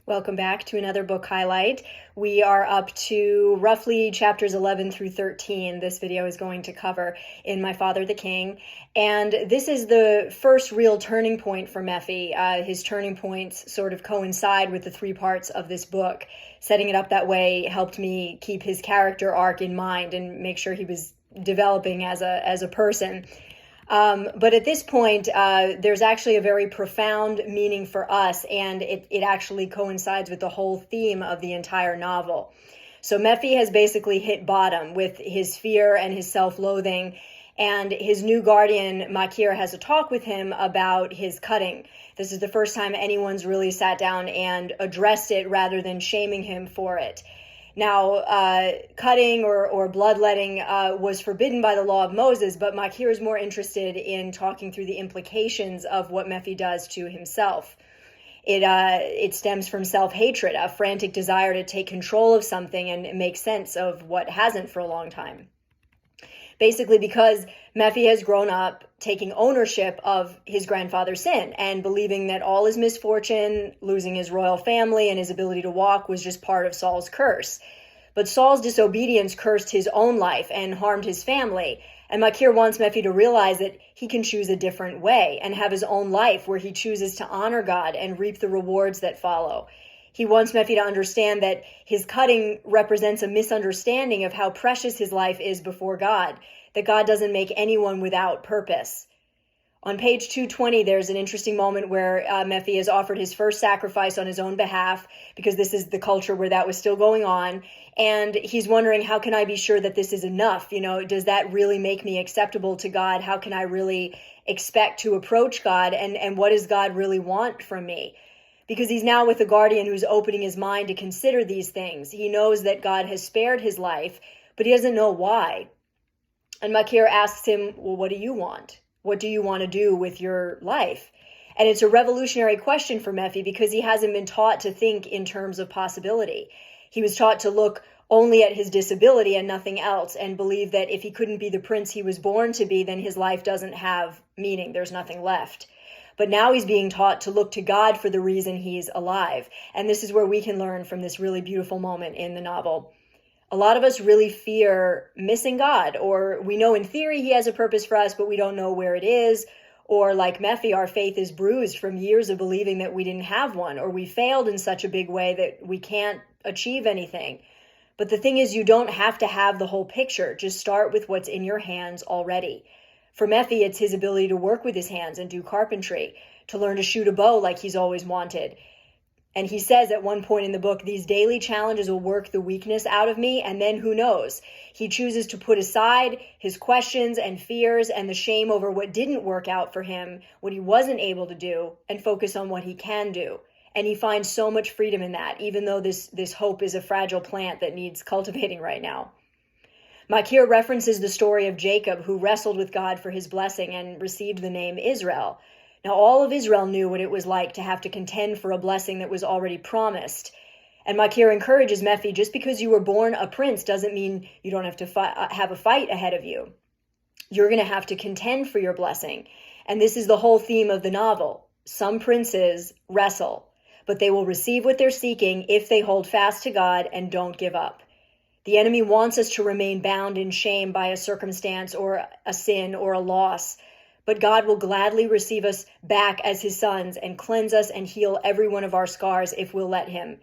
Welcome back to another book highlight. We are up to roughly chapters 11 through 13. This video is going to cover in My Father the King. And this is the first real turning point for Mephi. His turning points sort of coincide with the three parts of this book. Setting it up that way helped me keep his character arc in mind and make sure he was developing as a person. But at this point, there's actually a very profound meaning for us, and it actually coincides with the whole theme of the entire novel. So Mephi has basically hit bottom with his fear and his self-loathing, and his new guardian, Makir, has a talk with him about his cutting. This is the first time anyone's really sat down and addressed it rather than shaming him for it. Now, cutting or bloodletting was forbidden by the law of Moses, but Makir is more interested in talking through the implications of what Mephi does to himself. It stems from self-hatred, a frantic desire to take control of something and make sense of what hasn't for a long time. Basically because Mephi has grown up taking ownership of his grandfather's sin and believing that all his misfortune, losing his royal family and his ability to walk, was just part of Saul's curse. But Saul's disobedience cursed his own life and harmed his family. And Makir wants Mephi to realize that he can choose a different way and have his own life where he chooses to honor God and reap the rewards that follow. He wants Mephi to understand that his cutting represents a misunderstanding of how precious his life is before God, that God doesn't make anyone without purpose. On page 220, there's an interesting moment where Mephi has offered his first sacrifice on his own behalf, because this is the culture where that was still going on. And he's wondering, how can I be sure that this is enough? Does that really make me acceptable to God? How can I really expect to approach God? And what does God really want from me? Because he's now with a guardian who's opening his mind to consider these things. He knows that God has spared his life, but he doesn't know why. And Makir asks him, well, what do you want? What do you want to do with your life? And it's a revolutionary question for Mephi because he hasn't been taught to think in terms of possibility. He was taught to look only at his disability and nothing else, and believe that if he couldn't be the prince he was born to be, then his life doesn't have meaning. There's nothing left. But now he's being taught to look to God for the reason he's alive. And this is where we can learn from this really beautiful moment in the novel. A lot of us really fear missing God, or we know in theory he has a purpose for us, but we don't know where it is. Or like Mephi, our faith is bruised from years of believing that we didn't have one, or we failed in such a big way that we can't achieve anything. But the thing is, you don't have to have the whole picture. Just start with what's in your hands already. For Mephi, it's his ability to work with his hands and do carpentry, to learn to shoot a bow like he's always wanted. And he says at one point in the book, these daily challenges will work the weakness out of me, and then who knows? He chooses to put aside his questions and fears and the shame over what didn't work out for him, what he wasn't able to do, and focus on what he can do. And he finds so much freedom in that, even though this hope is a fragile plant that needs cultivating right now. Makir references the story of Jacob, who wrestled with God for his blessing and received the name Israel. Now, all of Israel knew what it was like to have to contend for a blessing that was already promised. And Makir encourages Mephi, just because you were born a prince doesn't mean you don't have to have a fight ahead of you. You're going to have to contend for your blessing. And this is the whole theme of the novel. Some princes wrestle, but they will receive what they're seeking if they hold fast to God and don't give up. The enemy wants us to remain bound in shame by a circumstance or a sin or a loss. But God will gladly receive us back as his sons and cleanse us and heal every one of our scars if we'll let him.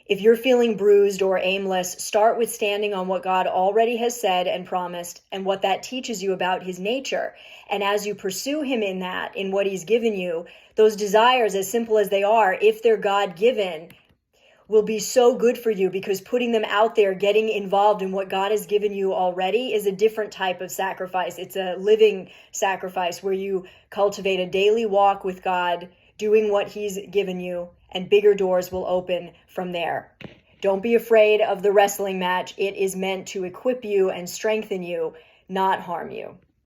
If you're feeling bruised or aimless, start with standing on what God already has said and promised and what that teaches you about his nature. And as you pursue him in that, in what he's given you, those desires, as simple as they are, if they're God-given, will be so good for you, because putting them out there, getting involved in what God has given you already, is a different type of sacrifice. It's a living sacrifice where you cultivate a daily walk with God, doing what he's given you, and bigger doors will open from there. Don't be afraid of the wrestling match. It is meant to equip you and strengthen you, not harm you.